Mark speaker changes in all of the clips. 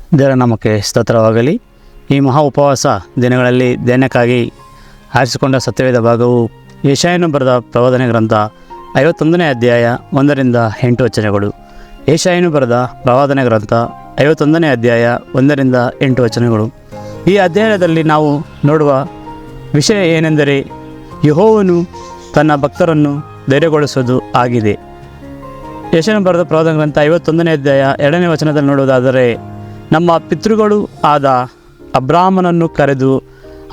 Speaker 1: ದೇವರ ನಾಮಕ್ಕೆ ಸ್ತೋತ್ರವಾಗಲಿ. ಈ ಮಹಾ ಉಪವಾಸ ದಿನಗಳಲ್ಲಿ ಧ್ಯಾನಕ್ಕಾಗಿ ಆರಿಸಿಕೊಂಡ ಸತ್ಯವೇದ ಭಾಗವು ಯೆಶಾಯನು ಬರೆದ ಪ್ರವಾದನೆ ಗ್ರಂಥ 51ನೇ ಅಧ್ಯಾಯ 1ರಿಂದ 8 ವಚನಗಳು. ಯೆಶಾಯನು ಬರೆದ ಪ್ರವಾದನೆ ಗ್ರಂಥ 51ನೇ ಅಧ್ಯಾಯ 1ರಿಂದ 8 ವಚನಗಳು. ಈ ಅಧ್ಯಾಯದಲ್ಲಿ ನಾವು ನೋಡುವ ವಿಷಯ ಏನೆಂದರೆ, ಯೆಹೋವನು ತನ್ನ ಭಕ್ತರನ್ನು ಧೈರ್ಯಗೊಳಿಸುವುದು ಆಗಿದೆ. ಯೆಶಾಯನು ಬರೆದ ಪ್ರವಾದನೆ ಗ್ರಂಥ 51ನೇ ಅಧ್ಯಾಯ 2ನೇ ವಚನದಲ್ಲಿ ನೋಡುವುದಾದರೆ, ನಮ್ಮ ಪಿತೃಗಳು ಆದ ಅಬ್ರಾಮನನ್ನು ಕರೆದು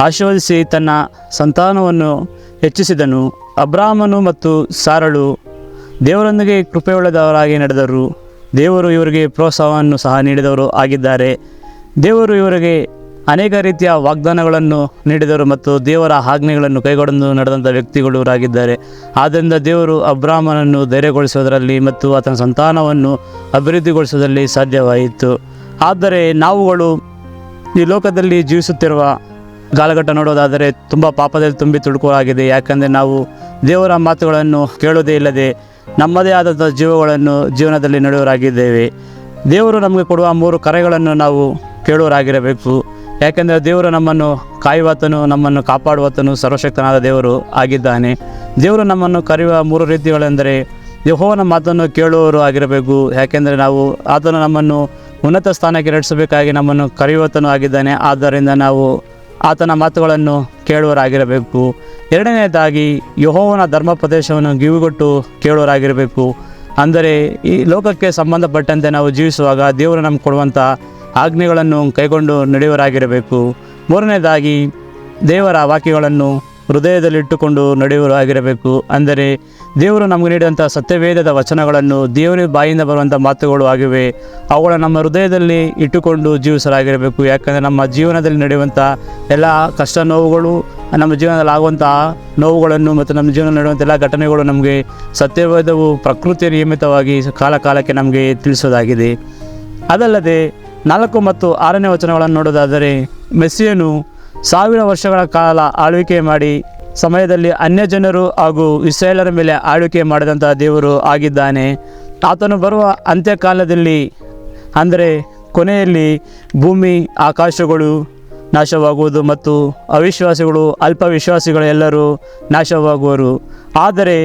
Speaker 1: ಆಶೀರ್ವದಿಸಿ ತನ್ನ ಸಂತಾನವನ್ನು ಹೆಚ್ಚಿಸಿದನು. ಅಬ್ರಾಮನು ಮತ್ತು ಸಾರಳು ದೇವರೊಂದಿಗೆ ಕೃಪೆಯುಳ್ಳವರಾಗಿ ನಡೆದರು. ದೇವರು ಇವರಿಗೆ ಪ್ರೋತ್ಸಾಹವನ್ನು ಸಹ ನೀಡಿದವರು ಆಗಿದ್ದಾರೆ. ದೇವರು ಇವರಿಗೆ ಅನೇಕ ರೀತಿಯ ವಾಗ್ದಾನಗಳನ್ನು ನೀಡಿದರು ಮತ್ತು ದೇವರ ಆಜ್ಞೆಗಳನ್ನು ಕೈಗೊಂಡು ನಡೆದಂಥ ವ್ಯಕ್ತಿಗಳು ಆಗಿದ್ದಾರೆ. ಆದ್ದರಿಂದ ದೇವರು ಅಬ್ರಾಮನನ್ನು ಧೈರ್ಯಗೊಳಿಸುವುದರಲ್ಲಿ ಮತ್ತು ಆತನ ಸಂತಾನವನ್ನು ಅಭಿವೃದ್ಧಿಗೊಳಿಸುವುದರಲ್ಲಿ ಸಾಧ್ಯವಾಯಿತು. ಆದರೆ ನಾವುಗಳು ಈ ಲೋಕದಲ್ಲಿ ಜೀವಿಸುತ್ತಿರುವ ಕಾಲಘಟ್ಟ ನೋಡೋದಾದರೆ ತುಂಬ ಪಾಪದಲ್ಲಿ ತುಂಬಿ ತುಳುಕುವಾಗಿದೆ. ಯಾಕಂದರೆ ನಾವು ದೇವರ ಮಾತುಗಳನ್ನು ಕೇಳೋದೇ ಇಲ್ಲದೆ ನಮ್ಮದೇ ಆದಂಥ ಜೀವನದಲ್ಲಿ ನಡೆಯುವರಾಗಿದ್ದೇವೆ. ದೇವರು ನಮಗೆ ಕೊಡುವ 3 ಕರೆಗಳನ್ನು ನಾವು ಕೇಳುವರಾಗಿರಬೇಕು. ಯಾಕೆಂದರೆ ದೇವರು ನಮ್ಮನ್ನು ಕಾಯುವಾತನು, ನಮ್ಮನ್ನು ಕಾಪಾಡುವಾತನು ಸರ್ವಶಕ್ತನಾದ ದೇವರು ಆಗಿದ್ದಾನೆ. ದೇವರು ನಮ್ಮನ್ನು ಕರೆಯುವ 3 ರೀತಿಗಳೆಂದರೆ, ಯೆಹೋವನ ಮಾತನ್ನು ಕೇಳುವವರು ಆಗಿರಬೇಕು. ಯಾಕೆಂದರೆ ಆತನು ನಮ್ಮನ್ನು ಉನ್ನತ ಸ್ಥಾನಕ್ಕೆ ನಡೆಸಬೇಕಾಗಿ ನಮ್ಮನ್ನು ಕರೆಯುವತನೂ ಆಗಿದ್ದಾನೆ. ಆದ್ದರಿಂದ ನಾವು ಆತನ ಮಾತುಗಳನ್ನು ಕೇಳುವರಾಗಿರಬೇಕು. 2ನೇದಾಗಿ ಯೆಹೋವನ ಧರ್ಮೋಪದೇಶವನ್ನು ಕಿವಿಗೊಟ್ಟು ಕೇಳುವರಾಗಿರಬೇಕು. ಅಂದರೆ ಈ ಲೋಕಕ್ಕೆ ಸಂಬಂಧಪಟ್ಟಂತೆ ನಾವು ಜೀವಿಸುವಾಗ ದೇವರು ನಮ್ಗೆ ಕೊಡುವಂಥ ಆಜ್ಞೆಗಳನ್ನು ಕೈಗೊಂಡು ನಡೆಯುವರಾಗಿರಬೇಕು. 3ನೇದಾಗಿ ದೇವರ ವಾಕ್ಯಗಳನ್ನು ಹೃದಯದಲ್ಲಿಟ್ಟುಕೊಂಡು ನಡೆಯುವರಾಗಿರಬೇಕು. ಅಂದರೆ ದೇವರು ನಮಗೆ ನೀಡಿದಂಥ ಸತ್ಯವೇದದ ವಚನಗಳನ್ನು ದೇವರ ಬಾಯಿಂದ ಬರುವಂಥ ಮಾತುಗಳು ಆಗಿವೆ. ಅವುಗಳನ್ನು ನಮ್ಮ ಹೃದಯದಲ್ಲಿ ಇಟ್ಟುಕೊಂಡು ಜೀವಿಸಲಾಗಿರಬೇಕು. ಯಾಕಂದರೆ ನಮ್ಮ ಜೀವನದಲ್ಲಿ ನಡೆಯುವಂಥ ಎಲ್ಲ ಕಷ್ಟ ನೋವುಗಳು, ನಮ್ಮ ಜೀವನದಲ್ಲಿ ಆಗುವಂಥ ನೋವುಗಳನ್ನು ಮತ್ತು ನಮ್ಮ ಜೀವನದಲ್ಲಿ ನಡೆಯುವಂಥ ಎಲ್ಲ ಘಟನೆಗಳು ನಮಗೆ ಸತ್ಯವೇದವು ಪ್ರಕೃತಿಯ ನಿಯಮಿತವಾಗಿ ಕಾಲಕ್ಕೆ ನಮಗೆ ತಿಳಿಸೋದಾಗಿದೆ. ಅದಲ್ಲದೆ 4 ಮತ್ತು 6ನೇ ವಚನಗಳನ್ನು ನೋಡೋದಾದರೆ, ಮೆಸ್ಸಿಯನು 1000 ವರ್ಷಗಳ ಕಾಲ ಆಳ್ವಿಕೆ ಮಾಡಿ ಸಮಯದಲ್ಲಿ ಅನ್ಯಜನರು ಹಾಗೂ ಇಸ್ರಾಯೇಲರ ಮೇಲೆ ಆಳ್ವಿಕೆ ಮಾಡಿದಂಥ ದೇವರು ಆಗಿದ್ದಾನೆ. ಆತನು ಬರುವ ಅಂತ್ಯಕಾಲದಲ್ಲಿ, ಅಂದರೆ ಕೊನೆಯಲ್ಲಿ, ಭೂಮಿ ಆಕಾಶಗಳು ನಾಶವಾಗುವುದು ಮತ್ತು ಅವಿಶ್ವಾಸಿಗಳು, ಅಲ್ಪವಿಶ್ವಾಸಿಗಳು ಎಲ್ಲರೂ ನಾಶವಾಗುವರು. ಆದರೆ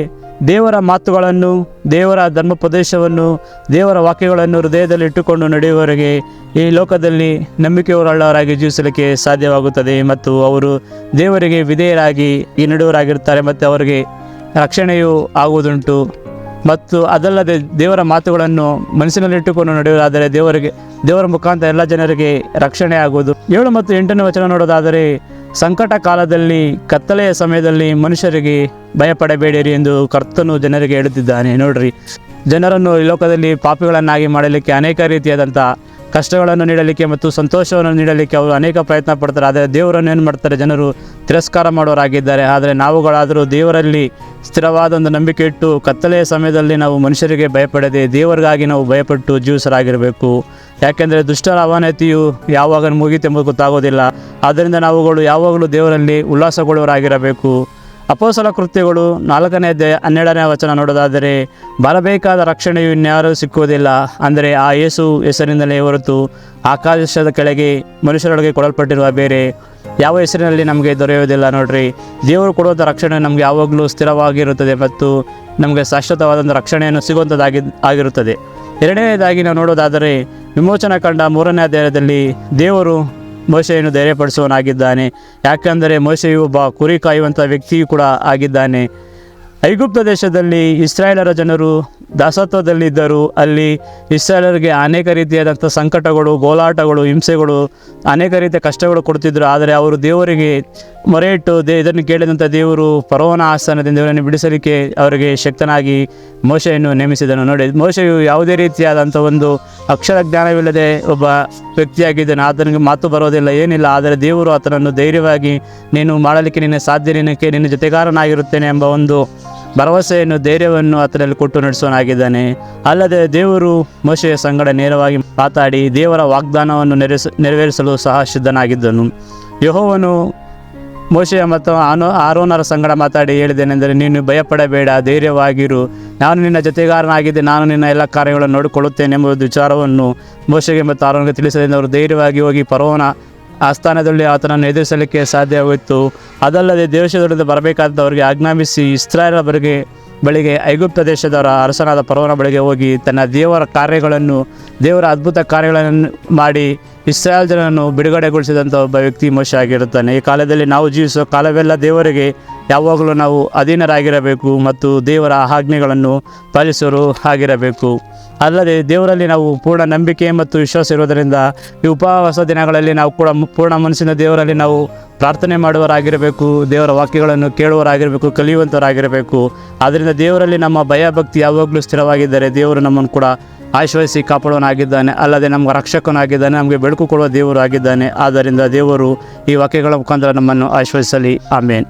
Speaker 1: ದೇವರ ಮಾತುಗಳನ್ನು, ದೇವರ ಧರ್ಮೋಪದೇಶವನ್ನು, ದೇವರ ವಾಕ್ಯಗಳನ್ನು ಹೃದಯದಲ್ಲಿ ಇಟ್ಟುಕೊಂಡು ನಡೆಯುವವರೆಗೆ ಈ ಲೋಕದಲ್ಲಿ ನಂಬಿಕೆಯುಳ್ಳವರಾಗಿ ಜೀವಿಸಲಿಕ್ಕೆ ಸಾಧ್ಯವಾಗುತ್ತದೆ ಮತ್ತು ಅವರು ದೇವರಿಗೆ ವಿಧೇಯರಾಗಿ ಈ ನಡೆಯುವರಾಗಿರ್ತಾರೆ ಮತ್ತು ಅವರಿಗೆ ರಕ್ಷಣೆಯೂ ಆಗುವುದುಂಟು. ಮತ್ತು ಅದಲ್ಲದೆ ದೇವರ ಮಾತುಗಳನ್ನು ಮನಸ್ಸಿನಲ್ಲಿಟ್ಟುಕೊಂಡು ನಡೆಯುವುದಾದರೆ ದೇವರ ಮುಖಾಂತರ ಎಲ್ಲ ಜನರಿಗೆ ರಕ್ಷಣೆ ಆಗುವುದು. 7 ಮತ್ತು 8ನೇ ವಚನ ನೋಡೋದಾದರೆ, ಸಂಕಟ ಕಾಲದಲ್ಲಿ, ಕತ್ತಲೆಯ ಸಮಯದಲ್ಲಿ ಮನುಷ್ಯರಿಗೆ ಭಯಪಡಬೇಡಿರಿ ಎಂದು ಕರ್ತನು ಜನರಿಗೆ ಹೇಳುತ್ತಿದ್ದಾನೆ. ನೋಡ್ರಿ, ಜನರನ್ನು ಈ ಲೋಕದಲ್ಲಿ ಪಾಪಿಗಳನ್ನಾಗಿ ಮಾಡಲಿಕ್ಕೆ ಅನೇಕ ರೀತಿಯಾದಂಥ ಕಷ್ಟಗಳನ್ನು ನೀಡಲಿಕ್ಕೆ ಮತ್ತು ಸಂತೋಷವನ್ನು ನೀಡಲಿಕ್ಕೆ ಅವರು ಅನೇಕ ಪ್ರಯತ್ನ ಪಡ್ತಾರೆ. ಆದರೆ ದೇವರನ್ನು ಏನು ಮಾಡ್ತಾರೆ, ಜನರು ತಿರಸ್ಕಾರ ಮಾಡೋರಾಗಿದ್ದಾರೆ. ಆದರೆ ನಾವುಗಳಾದರೂ ದೇವರಲ್ಲಿ ಸ್ಥಿರವಾದ ಒಂದು ನಂಬಿಕೆ ಇಟ್ಟು ಕತ್ತಲೆಯ ಸಮಯದಲ್ಲಿ ನಾವು ಮನುಷ್ಯರಿಗೆ ಭಯಪಡದೆ ದೇವರಿಗಾಗಿ ನಾವು ಭಯಪಟ್ಟು ಜೀವಿಸರಾಗಿರಬೇಕು. ಯಾಕೆಂದರೆ ದುಷ್ಟರ ಅವನತಿಯು ಯಾವಾಗ ಮುಗಿತೆಂಬುದು ಗೊತ್ತಾಗೋದಿಲ್ಲ. ಆದ್ದರಿಂದ ನಾವುಗಳು ಯಾವಾಗಲೂ ದೇವರಲ್ಲಿ ಉಲ್ಲಾಸಗೊಳ್ಳುವರಾಗಿರಬೇಕು. ಅಪೊಸ್ತಲ ಕೃತ್ಯಗಳು 4ನೇ ಅಧ್ಯಾಯ 12ನೇ ವಚನ ನೋಡೋದಾದರೆ, ಬರಬೇಕಾದ ರಕ್ಷಣೆಯು ಇನ್ಯಾರೂ ಸಿಕ್ಕುವುದಿಲ್ಲ. ಅಂದರೆ ಆ ಯೇಸು ಹೆಸರಿನಲ್ಲೇ ಹೊರತು ಆಕಾಶದ ಕೆಳಗೆ ಮನುಷ್ಯರೊಳಗೆ ಕೊಡಲ್ಪಟ್ಟಿರುವ ಬೇರೆ ಯಾವ ಹೆಸರಿನಲ್ಲಿ ನಮಗೆ ದೊರೆಯುವುದಿಲ್ಲ. ನೋಡ್ರಿ, ದೇವರು ಕೊಡುವಂಥ ರಕ್ಷಣೆ ನಮಗೆ ಯಾವಾಗಲೂ ಸ್ಥಿರವಾಗಿರುತ್ತದೆ ಮತ್ತು ನಮಗೆ ಶಾಶ್ವತವಾದಂಥ ರಕ್ಷಣೆಯನ್ನು ಆಗಿರುತ್ತದೆ. 2ನೇದಾಗಿ ನಾವು ನೋಡೋದಾದರೆ, ವಿಮೋಚನಾ ಕಂಡ 3ನೇ ಅಧ್ಯಾಯದಲ್ಲಿ ದೇವರು ಮೋಶೆಯನ್ನು ಧೈರ್ಯಪಡಿಸುವನಾಗಿದ್ದಾನೆ. ಯಾಕೆಂದರೆ ಮೋಶೆಯು ಒಬ್ಬ ಕುರಿ ಕಾಯುವಂಥ ವ್ಯಕ್ತಿಯೂ ಕೂಡ ಆಗಿದ್ದಾನೆ. ಐಗುಪ್ತ ದೇಶದಲ್ಲಿ ಇಸ್ರಾಯೇಲರ ಜನರು ದಾಸತ್ವದಲ್ಲಿದ್ದರು. ಅಲ್ಲಿ ಇಸ್ರಾಯೇಲರಿಗೆ ಅನೇಕ ರೀತಿಯಾದಂಥ ಸಂಕಟಗಳು, ಗೋಳಾಟಗಳು, ಹಿಂಸೆಗಳು, ಅನೇಕ ರೀತಿಯ ಕಷ್ಟಗಳು ಕೊಡ್ತಿದ್ದರು. ಆದರೆ ಅವರು ದೇವರಿಗೆ ಮೊರೆ ಇಟ್ಟು ಇದನ್ನು ಕೇಳಿದಂಥ ದೇವರು ಫರೋಹನ ಆಸ್ಥಾನದಿಂದ ಇವರನ್ನು ಬಿಡಿಸಲಿಕ್ಕೆ ಅವರಿಗೆ ಶಕ್ತನಾಗಿ ಮೋಶೆಯನ್ನು ನೇಮಿಸಿದನು. ನೋಡಿ, ಮೋಶೆಯು ಯಾವುದೇ ರೀತಿಯಾದಂಥ ಒಂದು ಅಕ್ಷರ ಜ್ಞಾನವಿಲ್ಲದೆ ಒಬ್ಬ ವ್ಯಕ್ತಿಯಾಗಿದ್ದಾನೆ. ಆತನಿಗೆ ಮಾತು ಬರೋದಿಲ್ಲ, ಏನಿಲ್ಲ. ಆದರೆ ದೇವರು ಆತನನ್ನು ಧೈರ್ಯವಾಗಿ, ನೀನು ಮಾಡಲಿಕ್ಕೆ ನಿನ್ನ ಸಾಧ್ಯ, ನಿನ್ನ ಜೊತೆಗಾರನಾಗಿರುತ್ತೇನೆ ಎಂಬ ಒಂದು ಭರವಸೆಯನ್ನು, ಧೈರ್ಯವನ್ನು ಆತನಲ್ಲಿ ಕೊಟ್ಟು ನಡೆಸೋನಾಗಿದ್ದಾನೆ. ಅಲ್ಲದೆ ದೇವರು ಮೋಶೆಯ ಸಂಗಡ ನೇರವಾಗಿ ಮಾತಾಡಿ ದೇವರ ವಾಗ್ದಾನವನ್ನು ನೆರವೇರಿಸಲು ಸಹ ಸಿದ್ಧನಾಗಿದ್ದನು. ಯೆಹೋವನು ಮೋಶೆಯ ಮತ್ತು ಆರೋನರ ಸಂಗಡ ಮಾತಾಡಿ ಹೇಳಿದ್ದೇನೆಂದರೆ, ನೀನು ಭಯಪಡಬೇಡ, ಧೈರ್ಯವಾಗಿರು, ನಾನು ನಿನ್ನ ಜೊತೆಗಾರನಾಗಿದ್ದೆ, ನಾನು ನಿನ್ನ ಎಲ್ಲ ಕಾರ್ಯಗಳನ್ನು ನೋಡಿಕೊಳ್ಳುತ್ತೇನೆ ಎಂಬ ವಿಚಾರವನ್ನು ಮೋಶೆಗೆ ಮತ್ತು ಆರೋನಿಗೆ ತಿಳಿಸದಿಂದ ಅವರು ಧೈರ್ಯವಾಗಿ ಹೋಗಿ ಫರೋಹನ ಆಸ್ಥಾನದಲ್ಲಿ ಆತನನ್ನು ಎದುರಿಸಲಿಕ್ಕೆ ಸಾಧ್ಯವಾಯಿತು. ಅದಲ್ಲದೆ ದೇಶದೊಳಗೆ ಬರಬೇಕಾದವರಿಗೆ ಆಜ್ಞಾಪಿಸಿ ಇಸ್ರಾಯೇಲ್ ಬಳಿಗೆ ಐಗುಪ್ತ ದೇಶದವರ ಅರಸನಾದ ಫರೋಹನ ಬಳಿಗೆ ಹೋಗಿ ತನ್ನ ದೇವರ ಅದ್ಭುತ ಕಾರ್ಯಗಳನ್ನು ಮಾಡಿ ಇಸ್ರಾಯೇಲ್ ಜನರನ್ನು ಬಿಡುಗಡೆಗೊಳಿಸಿದಂಥ ಒಬ್ಬ ವ್ಯಕ್ತಿ ಮೋಶೆ ಆಗಿರುತ್ತಾನೆ. ಈ ಕಾಲದಲ್ಲಿ ನಾವು ಜೀವಿಸುವ ಕಾಲವೆಲ್ಲ ದೇವರಿಗೆ ಯಾವಾಗಲೂ ನಾವು ಅಧೀನರಾಗಿರಬೇಕು ಮತ್ತು ದೇವರ ಆಜ್ಞೆಗಳನ್ನು ಪಾಲಿಸೋರು ಆಗಿರಬೇಕು. ಅಲ್ಲದೆ ದೇವರಲ್ಲಿ ನಾವು ಪೂರ್ಣ ನಂಬಿಕೆ ಮತ್ತು ವಿಶ್ವಾಸ ಇರುವುದರಿಂದ ಈ ಉಪವಾಸ ದಿನಗಳಲ್ಲಿ ನಾವು ಕೂಡ ಪೂರ್ಣ ಮನಸ್ಸಿನ ದೇವರಲ್ಲಿ ನಾವು ಪ್ರಾರ್ಥನೆ ಮಾಡುವವರಾಗಿರಬೇಕು, ದೇವರ ವಾಕ್ಯಗಳನ್ನು ಕೇಳುವವರಾಗಿರಬೇಕು, ಕಲಿಯುವಂಥವರಾಗಿರಬೇಕು. ಆದ್ದರಿಂದ ದೇವರಲ್ಲಿ ನಮ್ಮ ಭಯಭಕ್ತಿ ಯಾವಾಗಲೂ ಸ್ಥಿರವಾಗಿದ್ದರೆ ದೇವರು ನಮ್ಮನ್ನು ಕೂಡ ಆಶೀರ್ವದಿಸಿ ಕಾಪಾಡುವನಾಗಿದ್ದಾನೆ. ಅಲ್ಲದೆ ನಮಗೆ ರಕ್ಷಕನಾಗಿದ್ದಾನೆ, ನಮಗೆ ಬೆಳಕು ಕೊಡುವ ದೇವರು ಆಗಿದ್ದಾನೆ. ಆದ್ದರಿಂದ ದೇವರು ಈ ವಾಕ್ಯಗಳ ಮುಖಾಂತರ ನಮ್ಮನ್ನು ಆಶೀರ್ವದಿಸಲಿ. ಆಮೇನ್.